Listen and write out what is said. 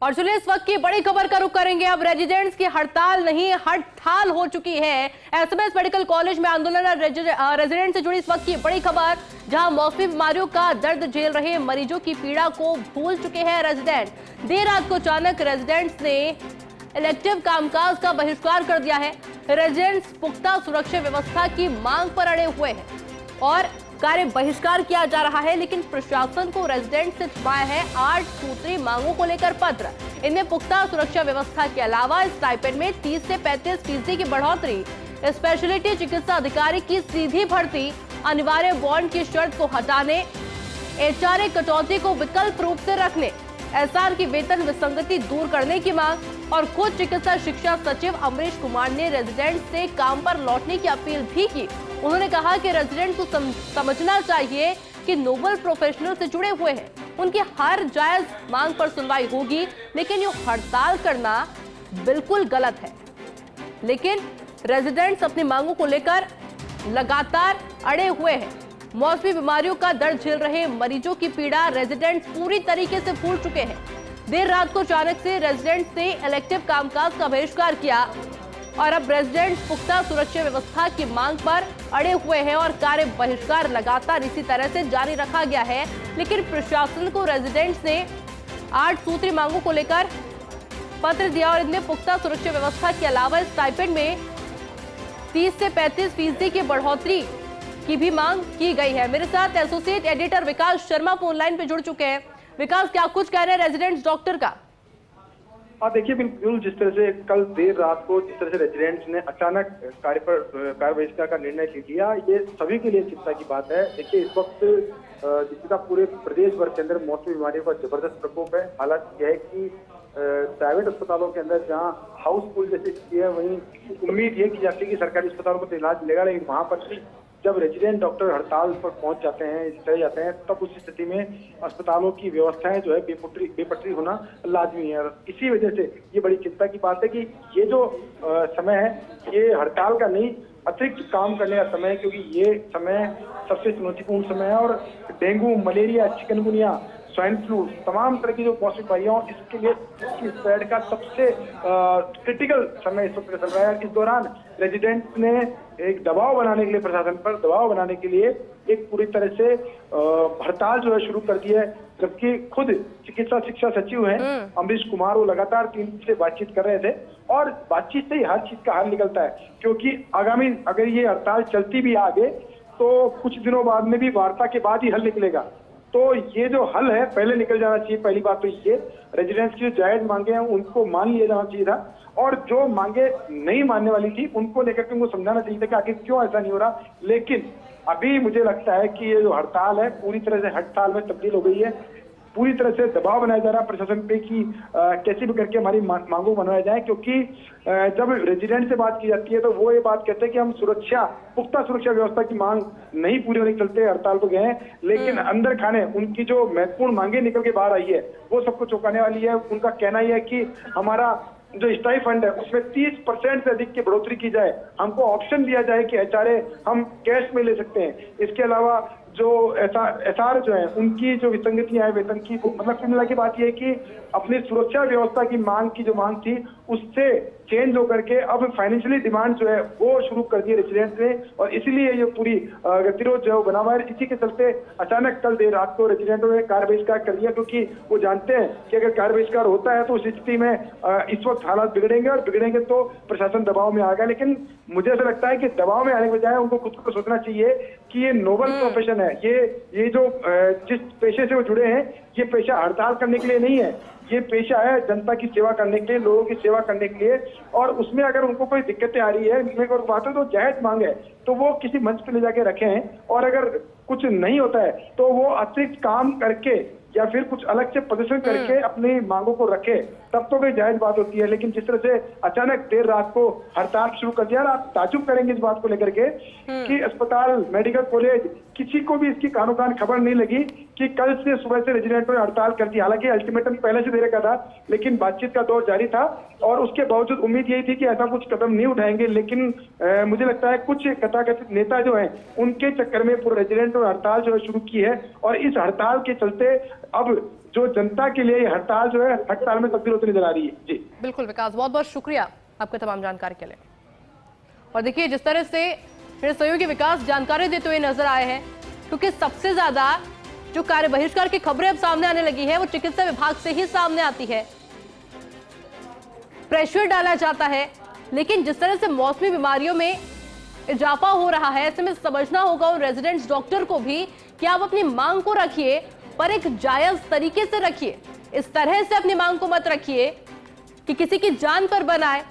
और चलिए इस वक्त की बड़ी खबर का रुख करेंगे। अब रेजिडेंट्स की हड़ताल नहीं हड़ताल हो चुकी है। एसएमएस मेडिकल कॉलेज में आंदोलन और रेजिडेंट से जुड़ी इस वक्त की बड़ी खबर, जहां मौसमी बीमारियों का दर्द झेल रहे मरीजों की पीड़ा को भूल चुके हैं रेजिडेंट। देर रात को अचानक रेजिडेंट्स ने इलेक्टिव कामकाज का बहिष्कार कर दिया है। रेजिडेंट्स पुख्ता सुरक्षा व्यवस्था की मांग पर अड़े हुए हैं और कार्य बहिष्कार किया जा रहा है, लेकिन प्रशासन को रेजिडेंट से छुपाया है 8 सूत्री मांगों को लेकर पत्र। इनमें पुख्ता सुरक्षा व्यवस्था के अलावा स्टाइपेंड में 30 से 35% की बढ़ोतरी, स्पेशलिटी चिकित्सा अधिकारी की सीधी भर्ती, अनिवार्य बॉन्ड की शर्त को हटाने, एचआरए कटौती को विकल्प रूप से रखने, एसआर की वेतन विसंगति दूर करने की मांग। और खुद चिकित्सा शिक्षा सचिव अमरीश कुमार ने रेजिडेंट से काम पर लौटने की अपील भी की। उन्होंने कहा कि रेजिडेंट को समझना चाहिए कि नोबल प्रोफेशनल से जुड़े हुए हैं, उनकी हर जायज मांग पर सुनवाई होगी, लेकिन ये हड़ताल करना बिल्कुल गलत है। लेकिन रेजिडेंट्स अपनी मांगों को लेकर लगातार अड़े हुए हैं। मौसमी बीमारियों का दर्द झेल रहे मरीजों की पीड़ा रेजिडेंट्स पूरी तरीके से भूल चुके हैं। देर रात को अचानक से रेजिडेंट्स ने इलेक्टिव कामकाज का बहिष्कार किया और अब रेजिडेंट्स पुख्ता सुरक्षा व्यवस्था की मांग पर अड़े हुए हैं और कार्य बहिष्कार लगातार इसी तरह से जारी रखा गया है। लेकिन प्रशासन को रेजिडेंट्स ने 8 सूत्री मांगों को लेकर पत्र दिया और इनमें पुख्ता सुरक्षा व्यवस्था के अलावा स्टाइपेंड में 30 से 35% की बढ़ोतरी की भी मांग की गई है। मेरे साथ एसोसिएट एडिटर विकास शर्मा फोन लाइन पे जुड़ चुके हैं। विकास, क्या कुछ कह रहे हैं रेजिडेंट्स डॉक्टर का? देखिए, बिल्कुल जिस तरह से कल देर रात को जिस तरह से रेजिडेंट्स ने अचानक कार्य बहिष्कार का निर्णय लिया, ये सभी के लिए चिंता की बात है। देखिए, इस वक्त जिसका पूरे प्रदेश भर के अंदर मौसमी बीमारियों का जबरदस्त प्रकोप है। हालांकि यह है कि प्राइवेट अस्पतालों के अंदर जहां हाउसफुल जैसी स्थिति है, वहीं उम्मीद है कि जैसे कि सरकारी अस्पतालों को तो इलाज मिलेगा, लेकिन वहां पर भी जब रेजिडेंट डॉक्टर हड़ताल पर पहुंच जाते हैं, चले जाते हैं, तब उस स्थिति में अस्पतालों की व्यवस्थाएं जो है बेपटरी होना लाजमी है। और इसी वजह से ये बड़ी चिंता की बात है कि ये जो समय है, ये हड़ताल का नहीं, अतिरिक्त काम करने का समय है, क्योंकि ये समय सबसे चुनौतीपूर्ण समय है। और dengue, malaria, chikungunya, swine flu, तमाम तरह की जो मौसमी बीमारियां, इसके लिए इसकी स्प्रेड का सबसे क्रिटिकल समय इस वक्त चल रहा है। इस दौरान रेजिडेंट ने एक दबाव बनाने के लिए, प्रशासन पर दबाव बनाने के लिए एक पूरी तरह से हड़ताल जो है शुरू कर दी है। जबकि खुद चिकित्सा शिक्षा सचिव हैं अमरीश कुमार, वो लगातार 3 दिन से बातचीत कर रहे थे और बातचीत से ही हर चीज का हल निकलता है। क्योंकि आगामी अगर ये हड़ताल चलती भी आगे, तो कुछ दिनों बाद में भी वार्ता के बाद ही हल निकलेगा। तो ये जो हल है पहले निकल जाना चाहिए। पहली बात तो ये, रेजिडेंट्स की जो जायज मांगे हैं उनको मान लिया जाना चाहिए था, और जो मांगे नहीं मानने वाली थी उनको लेकर के उनको समझाना चाहिए था कि आखिर क्यों ऐसा नहीं हो रहा। लेकिन अभी मुझे लगता है कि ये जो हड़ताल है पूरी तरह से हड़ताल में तब्दील हो गई है। पूरी तरह से दबाव बनाया जा रहा है प्रशासन पे कि कैसे भी करके हमारी मांगों बनवाया जाए। क्योंकि जब रेजिडेंट से बात की जाती है तो वो ये बात कहते हैं कि हम पुख्ता सुरक्षा व्यवस्था की मांग नहीं पूरी होने के चलते हड़ताल पर गए हैं, लेकिन अंदर खाने उनकी जो महत्वपूर्ण मांगे निकल के बाहर आई है वो सबको चौंकाने वाली है। उनका कहना यह है कि हमारा जो स्टाइपेंड है उसमें 30% से अधिक की बढ़ोतरी की जाए, हमको ऑप्शन दिया जाए कि एचआरए हम कैश में ले सकते हैं। इसके अलावा जो एसआर जो है उनकी जो विसंगतियां है वेतन की, मतलब कुल मिला की बात यह है कि अपनी सुरक्षा व्यवस्था की मांग की जो मांग थी उससे चेंज होकर के अब फाइनेंशियली डिमांड जो है वो शुरू कर दी रेजिडेंट्स ने, और इसीलिए ये पूरी गतिरोध जो है वो बना हुआ है। इसी के चलते अचानक कल देर रात को रेजिडेंटों ने कार्य बहिष्कार कर दिया, क्योंकि वो जानते हैं कि अगर कार्य बहिष्कार होता है तो उस स्थिति में इस वक्त हालात बिगड़ेंगे, और बिगड़ेंगे तो प्रशासन दबाव में आ गया। लेकिन मुझे ऐसा लगता है कि दबाव में आने के बजाय उनको खुद को सोचना चाहिए कि ये नोबल प्रोफेशन है। ये जो जिस पेशे से वो जुड़े हैं, ये पेशा हड़ताल करने के लिए नहीं है, ये पेशा है जनता की सेवा करने के लिए, लोगों की सेवा करने के लिए। और उसमें अगर उनको कोई दिक्कतें आ रही है, बात है तो जायज मांग है तो वो किसी मंच पे ले जाके रखें, और अगर कुछ नहीं होता है तो वो अतिरिक्त काम करके या फिर कुछ अलग से प्रदर्शन करके अपनी मांगों को रखे, तब तो कोई जायज बात होती है। लेकिन जिस तरह से अचानक देर रात को हड़ताल शुरू कर दिया, आप ताजुब करेंगे इस बात को लेकर के कि अस्पताल, मेडिकल कॉलेज, किसी को भी इसकी कानो कान खबर नहीं लगी कि कल से सुबह से रेजिडेंटों ने हड़ताल कर दी। हालांकि अल्टीमेटम पहले से दे रखा था, लेकिन बातचीत का दौर जारी था और उसके बावजूद उम्मीद यही थी कि ऐसा कुछ कदम नहीं उठाएंगे। लेकिन मुझे लगता है कुछ तथाकथित नेता जो हैं उनके चक्कर में पूरे रेजिडेंटों ने हड़ताल जो है शुरू की है, और इस हड़ताल के चलते अब जो जनता के लिए ये हड़ताल जो है हड़ताल में तब्दील होती नजर आ रही है। जी बिल्कुल विकास, बहुत बहुत शुक्रिया आपके तमाम जानकारी के लिए। और देखिए जिस तरह से मेरे सहयोगी विकास जानकारी देते हुए नजर आए हैं, क्योंकि सबसे ज्यादा जो कार्य बहिष्कार की खबरें अब सामने आने लगी है वो चिकित्सा विभाग से ही सामने आती है, प्रेशर डाला जाता है। लेकिन जिस तरह से मौसमी बीमारियों में इजाफा हो रहा है, ऐसे में समझना होगा उन रेजिडेंट्स डॉक्टर को भी कि आप अपनी मांग को रखिए, पर एक जायज तरीके से रखिए। इस तरह से अपनी मांग को मत रखिए कि किसी की जान पर बनाए।